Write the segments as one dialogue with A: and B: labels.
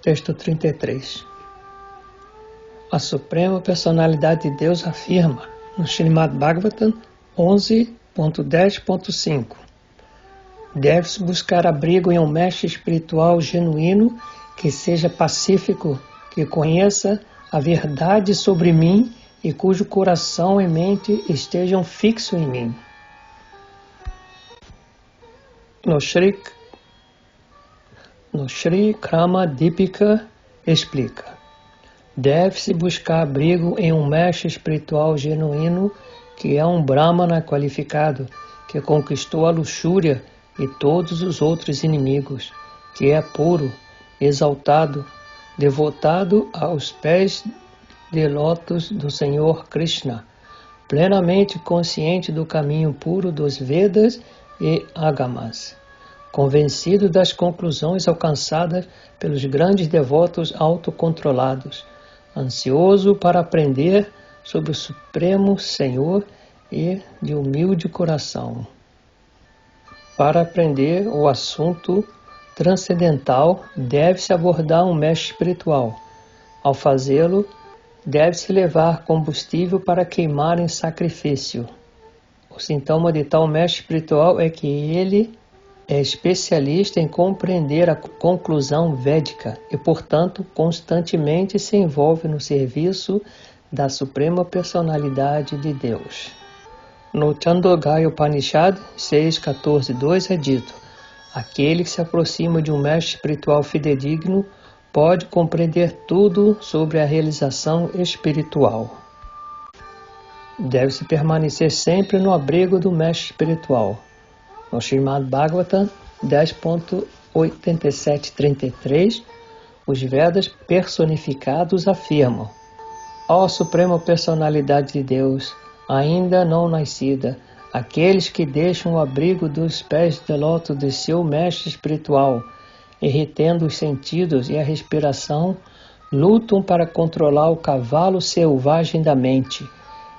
A: Texto 33. A Suprema Personalidade de Deus afirma, no Srimad Bhagavatam 11.10.5: deve-se buscar abrigo em um mestre espiritual genuíno que seja pacífico, que conheça a verdade sobre mim e cujo coração e mente estejam fixos em mim. No Sri Krama Dipika explica: deve-se buscar abrigo em um mestre espiritual genuíno que é um Brahmana qualificado, que conquistou a luxúria e todos os outros inimigos, que é puro, exaltado, devotado aos pés de lótus do Senhor Krishna, plenamente consciente do caminho puro dos Vedas e Agamas, convencido das conclusões alcançadas pelos grandes devotos autocontrolados, ansioso para aprender sobre o Supremo Senhor e de humilde coração. Para aprender o assunto transcendental, deve-se abordar um mestre espiritual. Ao fazê-lo, deve-se levar combustível para queimar em sacrifício. O sintoma de tal mestre espiritual é que ele é especialista em compreender a conclusão védica e, portanto, constantemente se envolve no serviço da Suprema Personalidade de Deus. No Chandogaya Upanishad 6.14.2 é dito: aquele que se aproxima de um mestre espiritual fidedigno pode compreender tudo sobre a realização espiritual. Deve-se permanecer sempre no abrigo do mestre espiritual. No Srimad Bhagavatam 10.87.33, os Vedas personificados afirmam: ó Suprema Personalidade de Deus, ainda não nascida, aqueles que deixam o abrigo dos pés de lótus de seu mestre espiritual, e retendo os sentidos e a respiração, lutam para controlar o cavalo selvagem da mente,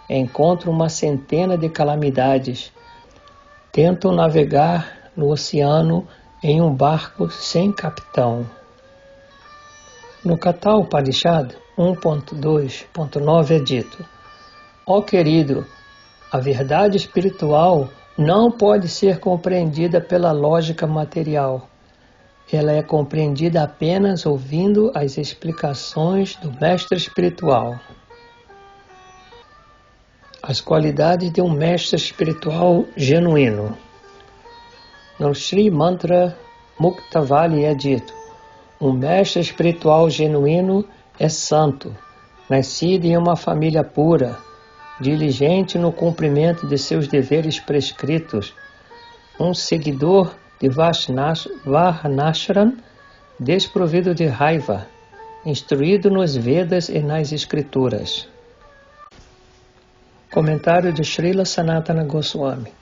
A: encontram uma centena de calamidades, tentam navegar no oceano em um barco sem capitão. No Katha Upanishad 1.2.9 é dito: ó querido, a verdade espiritual não pode ser compreendida pela lógica material. Ela é compreendida apenas ouvindo as explicações do mestre espiritual. As qualidades de um mestre espiritual genuíno. No Sri Mantra Muktavali é dito: um mestre espiritual genuíno é santo, nascido em uma família pura, diligente no cumprimento de seus deveres prescritos, um seguidor de Varnashram, desprovido de raiva, instruído nos Vedas e nas Escrituras. Comentário de Srila Sanatana Goswami.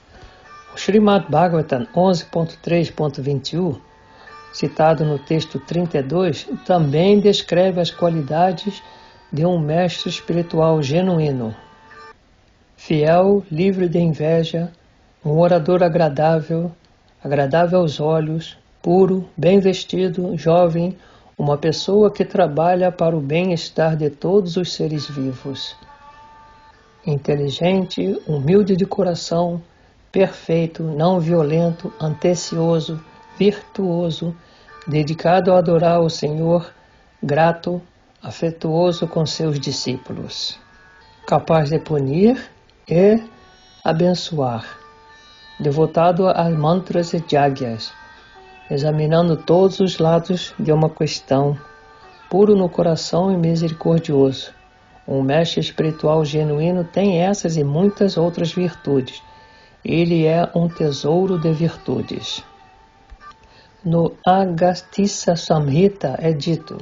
A: O Srimad Bhagavatam 11.3.21, citado no texto 32, também descreve as qualidades de um mestre espiritual genuíno: fiel, livre de inveja, um orador agradável aos olhos, puro, bem vestido, jovem, uma pessoa que trabalha para o bem-estar de todos os seres vivos. Inteligente, humilde de coração, perfeito, não violento, atencioso, virtuoso, dedicado a adorar o Senhor, grato, afetuoso com seus discípulos, capaz de punir e abençoar, devotado a mantras e jagyas, examinando todos os lados de uma questão, puro no coração e misericordioso. Um mestre espiritual genuíno tem essas e muitas outras virtudes. Ele é um tesouro de virtudes. No Agastya Samhita é dito: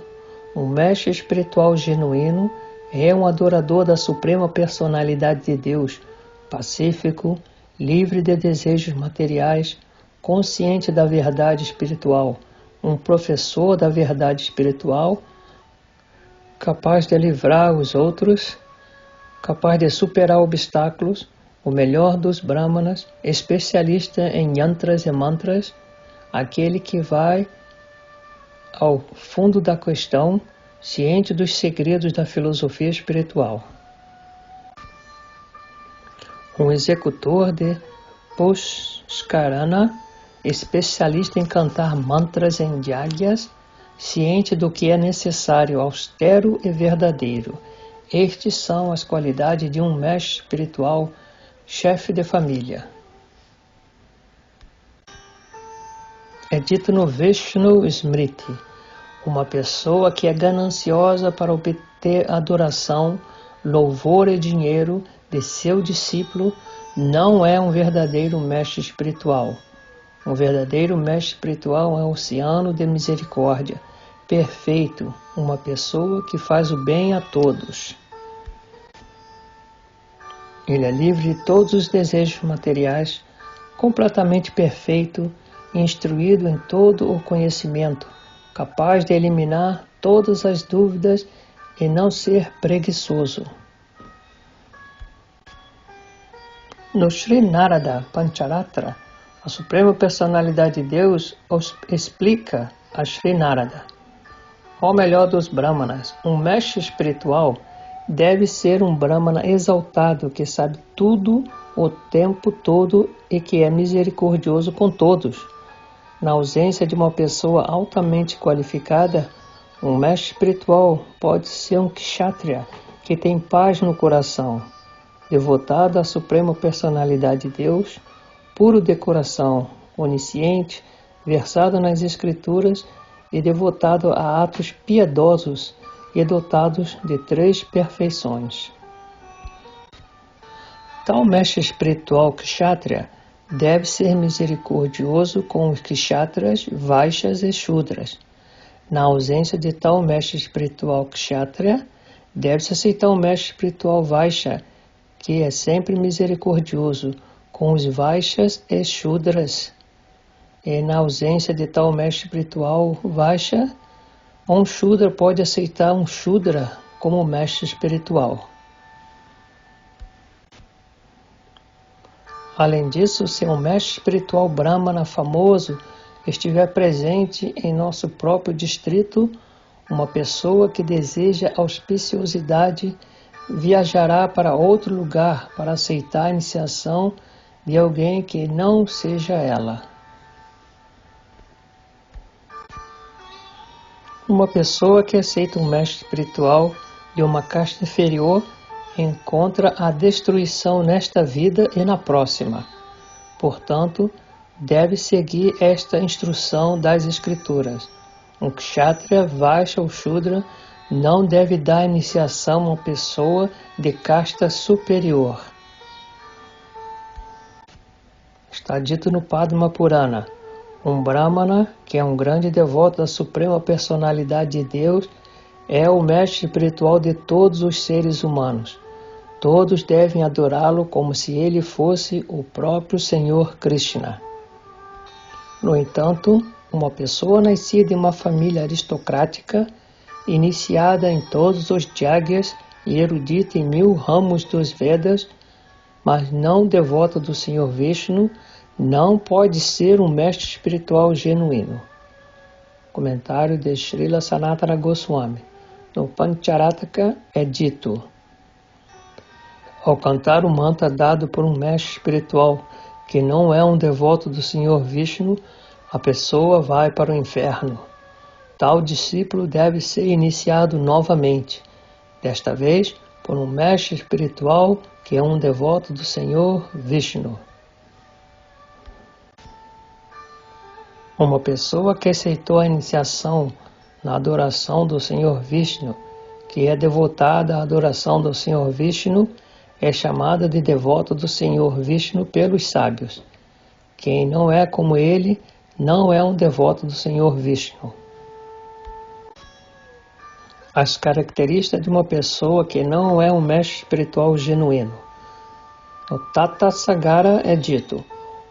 A: um mestre espiritual genuíno é um adorador da Suprema Personalidade de Deus, pacífico, livre de desejos materiais, consciente da verdade espiritual, um professor da verdade espiritual, capaz de livrar os outros, capaz de superar obstáculos, o melhor dos brahmanas, especialista em yantras e mantras, aquele que vai ao fundo da questão, ciente dos segredos da filosofia espiritual. Um executor de Pushkarana, especialista em cantar mantras em yagyas, ciente do que é necessário, austero e verdadeiro. Estes são as qualidades de um mestre espiritual, chefe de família. É dito no Vishnu Smriti, uma pessoa que é gananciosa para obter adoração, louvor e dinheiro de seu discípulo não é um verdadeiro mestre espiritual. Um verdadeiro mestre espiritual é um oceano de misericórdia, perfeito, uma pessoa que faz o bem a todos. Ele é livre de todos os desejos materiais, completamente perfeito, instruído em todo o conhecimento, capaz de eliminar todas as dúvidas e não ser preguiçoso. No Sri Narada Pancharatra, a Suprema Personalidade de Deus explica a Sri Narada: ó melhor dos Brahmanas, um mestre espiritual deve ser um Brahmana exaltado que sabe tudo o tempo todo e que é misericordioso com todos. Na ausência de uma pessoa altamente qualificada, um mestre espiritual pode ser um kshatriya que tem paz no coração, devotado à Suprema Personalidade de Deus, puro de coração, onisciente, versado nas Escrituras e devotado a atos piedosos e dotados de 3 perfeições. Tal mestre espiritual kshatriya deve ser misericordioso com os kshatras, vaixas e shudras. Na ausência de tal mestre espiritual kshatriya, deve-se aceitar um mestre espiritual vaixya, que é sempre misericordioso com os vaixas e shudras. E na ausência de tal mestre espiritual vaixya, um shudra pode aceitar um shudra como mestre espiritual. Além disso, se um mestre espiritual brahmana famoso estiver presente em nosso próprio distrito, uma pessoa que deseja auspiciosidade viajará para outro lugar para aceitar a iniciação de alguém que não seja ela. Uma pessoa que aceita um mestre espiritual de uma casta inferior encontra a destruição nesta vida e na próxima. Portanto, deve seguir esta instrução das Escrituras. Um kshatriya, vaixya ou shudra não deve dar iniciação a uma pessoa de casta superior. Está dito no Padma Purana: um brahmana, que é um grande devoto da Suprema Personalidade de Deus, é o mestre espiritual de todos os seres humanos. Todos devem adorá-lo como se ele fosse o próprio Senhor Krishna. No entanto, uma pessoa nascida em uma família aristocrática, iniciada em todos os yagyas e erudita em 1000 ramos dos Vedas, mas não devota do Senhor Vishnu, não pode ser um mestre espiritual genuíno. Comentário de Srila Sanatana Goswami. No Pancharataka é dito: ao cantar o mantra dado por um mestre espiritual que não é um devoto do Senhor Vishnu, a pessoa vai para o inferno. Tal discípulo deve ser iniciado novamente, desta vez por um mestre espiritual que é um devoto do Senhor Vishnu. Uma pessoa que aceitou a iniciação na adoração do Senhor Vishnu, que é devotada à adoração do Senhor Vishnu, é chamada de devoto do Senhor Vishnu pelos sábios. Quem não é como ele, não é um devoto do Senhor Vishnu. As características de uma pessoa que não é um mestre espiritual genuíno. No Tata Sagara é dito: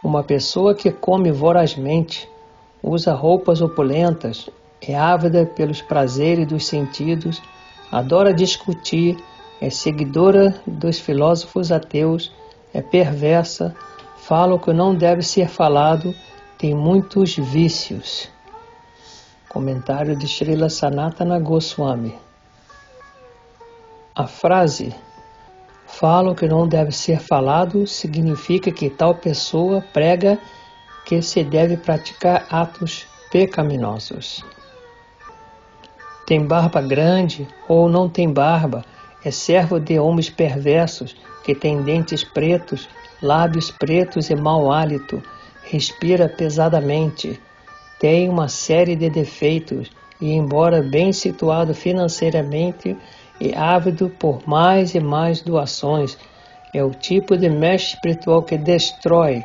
A: uma pessoa que come vorazmente, usa roupas opulentas, é ávida pelos prazeres dos sentidos, adora discutir, é seguidora dos filósofos ateus, é perversa, fala o que não deve ser falado, tem muitos vícios. Comentário de Srila Sanatana Goswami. A frase "fala o que não deve ser falado" significa que tal pessoa prega que se deve praticar atos pecaminosos. Tem barba grande ou não tem barba, é servo de homens perversos que têm dentes pretos, lábios pretos e mau hálito, respira pesadamente, tem uma série de defeitos e, embora bem situado financeiramente e ávido por mais e mais doações, é o tipo de mestre espiritual que destrói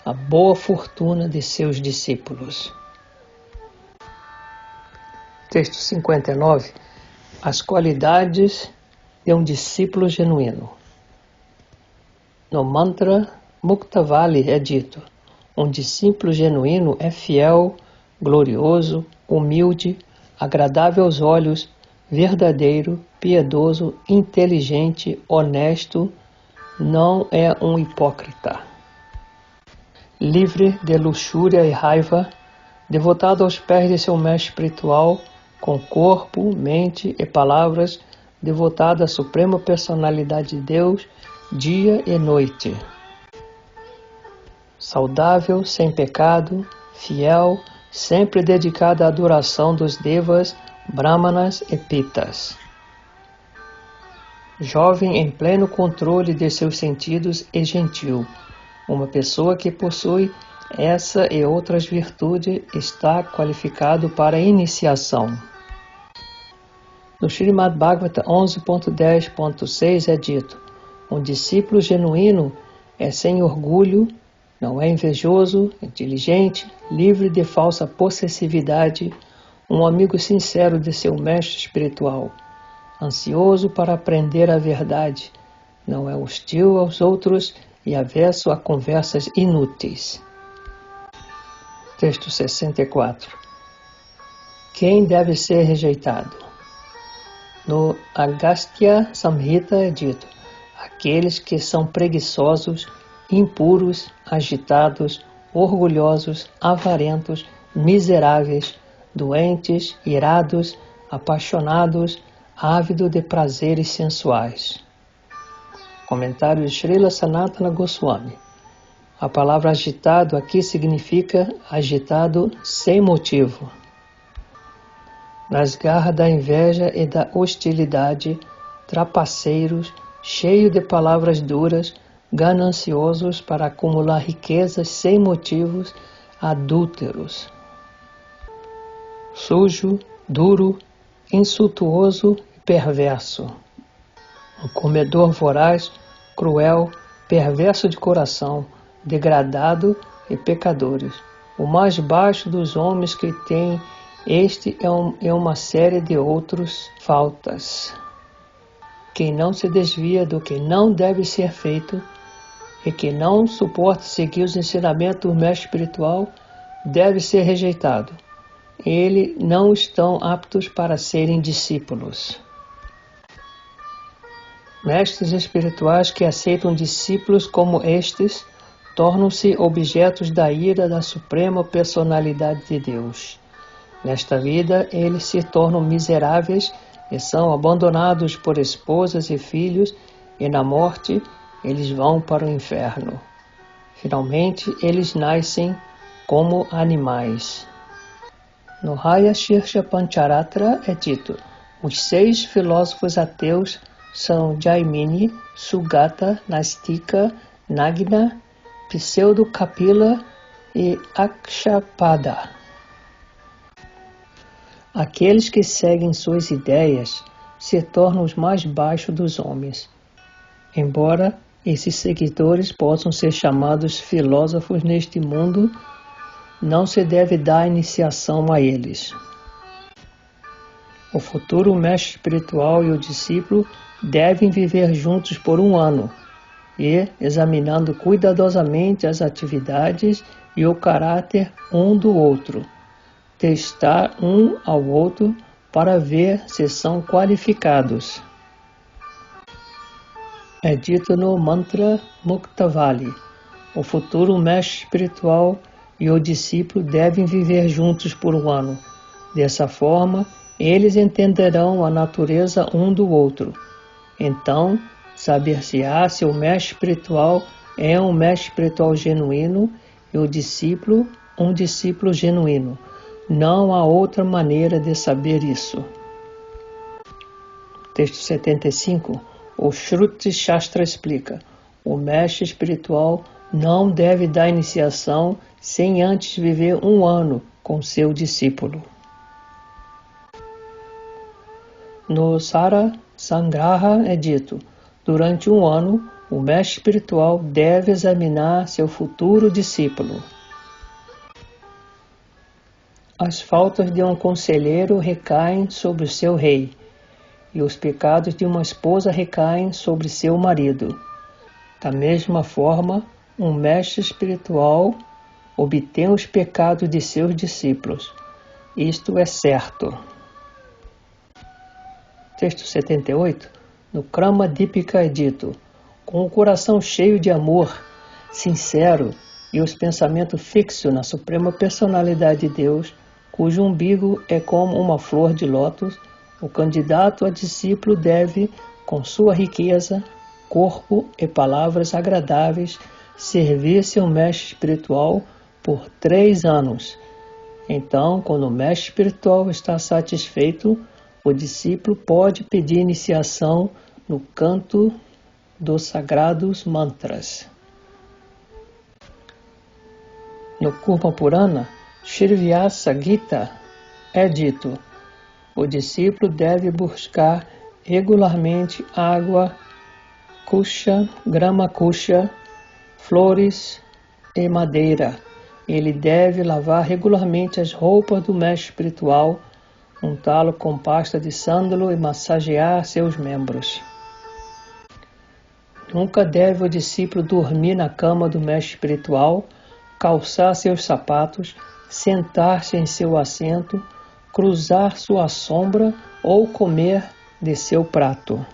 A: a boa fortuna de seus discípulos. Texto 59. As qualidades de um discípulo genuíno. No mantra Muktavali é dito: um discípulo genuíno é fiel, glorioso, humilde, agradável aos olhos, verdadeiro, piedoso, inteligente, honesto, não é um hipócrita. Livre de luxúria e raiva, devotado aos pés de seu mestre espiritual, com corpo, mente e palavras, devotado à suprema personalidade de Deus, dia e noite. Saudável, sem pecado, fiel, sempre dedicado à adoração dos devas, brahmanas e pitas. Jovem em pleno controle de seus sentidos e gentil. Uma pessoa que possui essa e outras virtudes está qualificado para a iniciação. No Srimad Bhagavata 11.10.6 é dito: um discípulo genuíno é sem orgulho, não é invejoso, inteligente, livre de falsa possessividade, um amigo sincero de seu mestre espiritual, ansioso para aprender a verdade, não é hostil aos outros e avesso a conversas inúteis. Texto 64. Quem deve ser rejeitado? No Agastya Samhita é dito: aqueles que são preguiçosos, impuros, agitados, orgulhosos, avarentos, miseráveis, doentes, irados, apaixonados, ávidos de prazeres sensuais. Comentário de Srila Sanatana Goswami. A palavra agitado aqui significa agitado sem motivo. Nas garras da inveja e da hostilidade, trapaceiros, cheios de palavras duras, gananciosos para acumular riquezas sem motivos, adúlteros. Sujo, duro, insultuoso e perverso. Um comedor voraz, cruel, perverso de coração, degradado e pecadores. O mais baixo dos homens que tem este é uma série de outras faltas. Quem não se desvia do que não deve ser feito e que não suporta seguir os ensinamentos do mestre espiritual deve ser rejeitado. Eles não estão aptos para serem discípulos. Mestres espirituais que aceitam discípulos como estes tornam-se objetos da ira da Suprema Personalidade de Deus. Nesta vida, eles se tornam miseráveis e são abandonados por esposas e filhos, e na morte, eles vão para o inferno. Finalmente, eles nascem como animais. No Raya Shirsha Pancharatra é dito: os 6 filósofos ateus são Jaimini, Sugata, Nastika, Nagna, Pseudo-Kapila e Akshapada. Aqueles que seguem suas ideias se tornam os mais baixos dos homens. Embora esses seguidores possam ser chamados filósofos neste mundo, não se deve dar iniciação a eles. O futuro mestre espiritual e o discípulo devem viver juntos por 1 ano e, examinando cuidadosamente as atividades e o caráter um do outro, testar um ao outro para ver se são qualificados. É dito no mantra Muktavali: o futuro mestre espiritual e o discípulo devem viver juntos por 1 ano, Dessa forma, eles entenderão a natureza um do outro. Então, saber-se-á se o mestre espiritual é um mestre espiritual genuíno e o discípulo um discípulo genuíno. Não há outra maneira de saber isso. Texto 75. O Shruti Shastra explica: o mestre espiritual não deve dar iniciação sem antes viver 1 ano com seu discípulo. No Sara Sangraha é dito: durante 1 ano, o mestre espiritual deve examinar seu futuro discípulo. As faltas de um conselheiro recaem sobre o seu rei, e os pecados de uma esposa recaem sobre seu marido. Da mesma forma, um mestre espiritual obtém os pecados de seus discípulos. Isto é certo. Texto 78. No Krama Dipika é dito: com o coração cheio de amor, sincero, e os pensamentos fixos na Suprema Personalidade de Deus, cujo umbigo é como uma flor de lótus, o candidato a discípulo deve, com sua riqueza, corpo e palavras agradáveis, servir seu mestre espiritual por 3 anos. Então, quando o mestre espiritual está satisfeito, o discípulo pode pedir iniciação no canto dos sagrados mantras. No Kurma Purana, Shrivyasa Gita é dito: o discípulo deve buscar regularmente água, kusha, grama kusha, flores e madeira. Ele deve lavar regularmente as roupas do mestre espiritual, untá-lo com pasta de sândalo e massagear seus membros. Nunca deve o discípulo dormir na cama do mestre espiritual, calçar seus sapatos, sentar-se em seu assento, cruzar sua sombra ou comer de seu prato.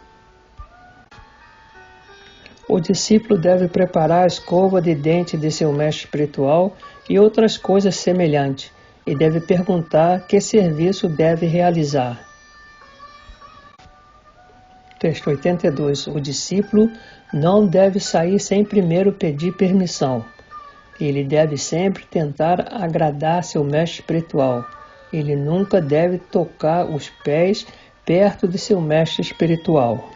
A: O discípulo deve preparar a escova de dente de seu mestre espiritual e outras coisas semelhantes, e deve perguntar que serviço deve realizar. Texto 82. O discípulo não deve sair sem primeiro pedir permissão. Ele deve sempre tentar agradar seu mestre espiritual. Ele nunca deve tocar os pés perto de seu mestre espiritual.